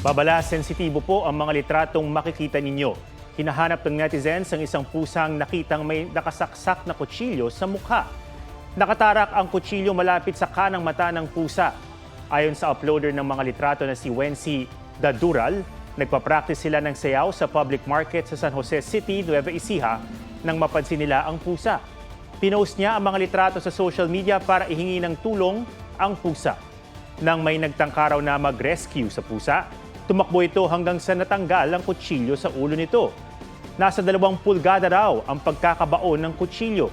Babala, sensitibo po ang mga litratong makikita ninyo. Hinahanap ng netizens ang isang pusang nakitang may nakasaksak na kutsilyo sa mukha. Nakatarak ang kutsilyo malapit sa kanang mata ng pusa. Ayon sa uploader ng mga litrato na si Wency Dadural, nagpa-practice sila ng sayaw sa public market sa San Jose City, Nueva Ecija nang mapansin nila ang pusa. Pinost niya ang mga litrato sa social media para ihingi ng tulong ang pusa. Nang may nagtangkaraw na mag-rescue sa pusa, tumakbo ito hanggang sa natanggal ang kutsilyo sa ulo nito. Nasa 2 pulgada raw ang pagkakabaon ng kutsilyo.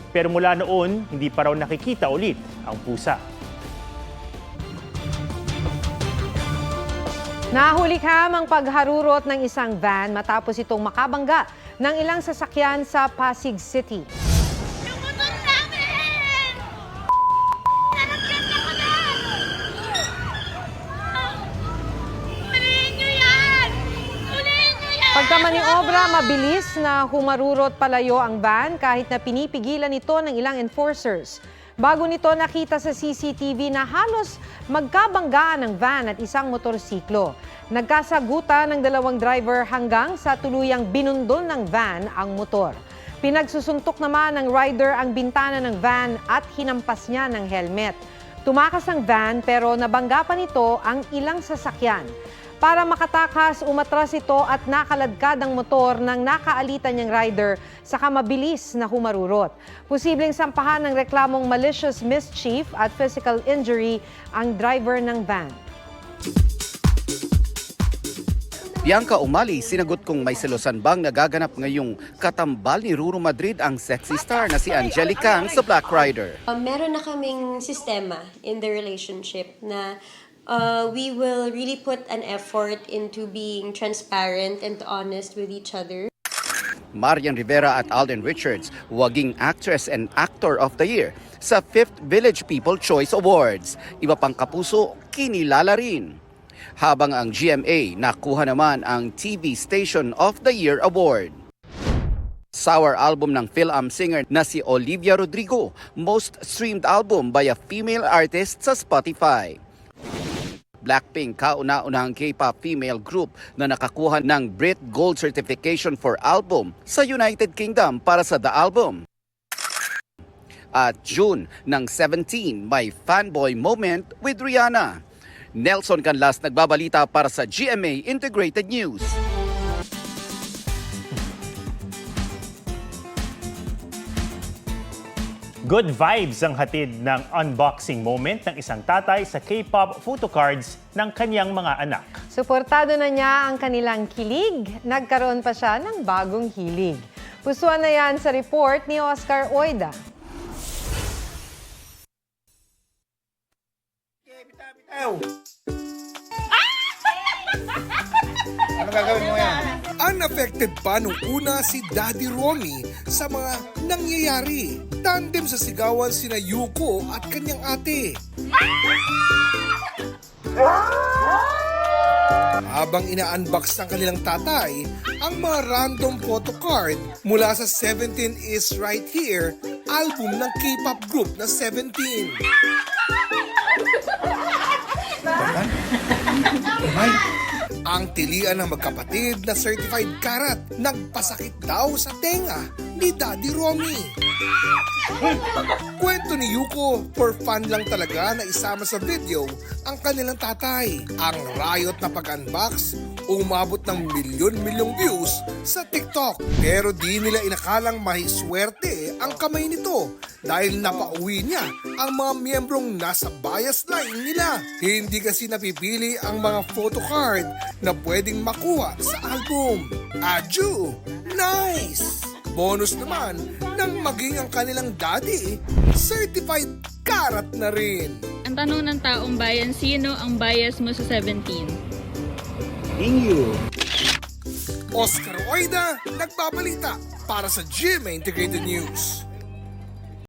Pero mula noon, hindi pa raw nakikita ulit ang pusa. Nahuli ang pagharurot ng isang van matapos itong makabangga ng ilang sasakyan sa Pasig City. Yung motor namin! Nanagyan niya ko na! Ulihin niyo yan! Ulihin niyo yan! Pagkamaniobra, mabilis na humarurot palayo ang van kahit na pinipigilan ito ng ilang enforcers. Bago nito nakita sa CCTV na halos magkabanggaan ng van at isang motorsiklo. Nagkasagutan ng 2 driver hanggang sa tuluyang binundol ng van ang motor. Pinagsusuntok naman ng rider ang bintana ng van at hinampas niya ng helmet. Tumakas ang van pero nabangga pa nito ang ilang sasakyan. Para makatakas, umatras ito at nakaladkad ang motor ng nakaalitan niyang rider saka mabilis na humarurot. Posibleng sampahan ng reklamong malicious mischief at physical injury ang driver ng van. Bianca Umali, sinagot kung may selosan bang nagaganap ngayong katambal ni Ruru Madrid ang sexy star na si Angelica sa Black Rider. Meron na kaming sistema in the relationship na we will really put an effort into being transparent and honest with each other. Marian Rivera at Alden Richards, waging Actress and Actor of the Year sa 5th Village People Choice Awards. Iba pang kapuso, kinilala rin. Habang ang GMA nakuha naman ang TV Station of the Year Award. Sour album ng Phil-Am singer na si Olivia Rodrigo, most streamed album by a female artist sa Spotify. Blackpink, kauna-unahang K-pop female group na nakakuha ng Brit Gold Certification for Album sa United Kingdom para sa The Album. At June ng 17, may fanboy moment with Rihanna. Nelson Canlas nagbabalita para sa GMA Integrated News. Good vibes ang hatid ng unboxing moment ng isang tatay sa K-pop photocards ng kanyang mga anak. Suportado na niya ang kanilang kilig. Nagkaroon pa siya ng bagong hilig. Pusuan na yan sa report ni Oscar Oida. Ano gagawin mo yan? Unaffected pa nung una si Daddy Romy sa mga nangyayari. Tandem sa sigawan sina Yuko at kanyang ate. Habang ina-unbox ng kanilang tatay ang mga random photocard mula sa 17 Is Right Here, album ng K-pop group na 17. Ang tilian ng magkapatid na certified karat nagpasakit daw sa tenga ni Daddy Romy. Kwento ni Yuko, for fun lang talaga na isama sa video ang kanilang tatay. Ang riot na pag-unbox, umabot ng milyon-milyong views sa TikTok. Pero di nila inakalang mahiswerte ang kamay nito dahil napauwi niya ang mga miyembrong nasa bias line nila. Hindi kasi napipili ang mga photocard na pwedeng makuha sa album. Adju! Nice! Bonus naman nang maging ang kanilang daddy, certified karat na rin. Ang tanong ng taong bayan, sino ang bias mo sa 17? Inyo. Oscar Oida, nagbabalita para sa GMA Integrated News.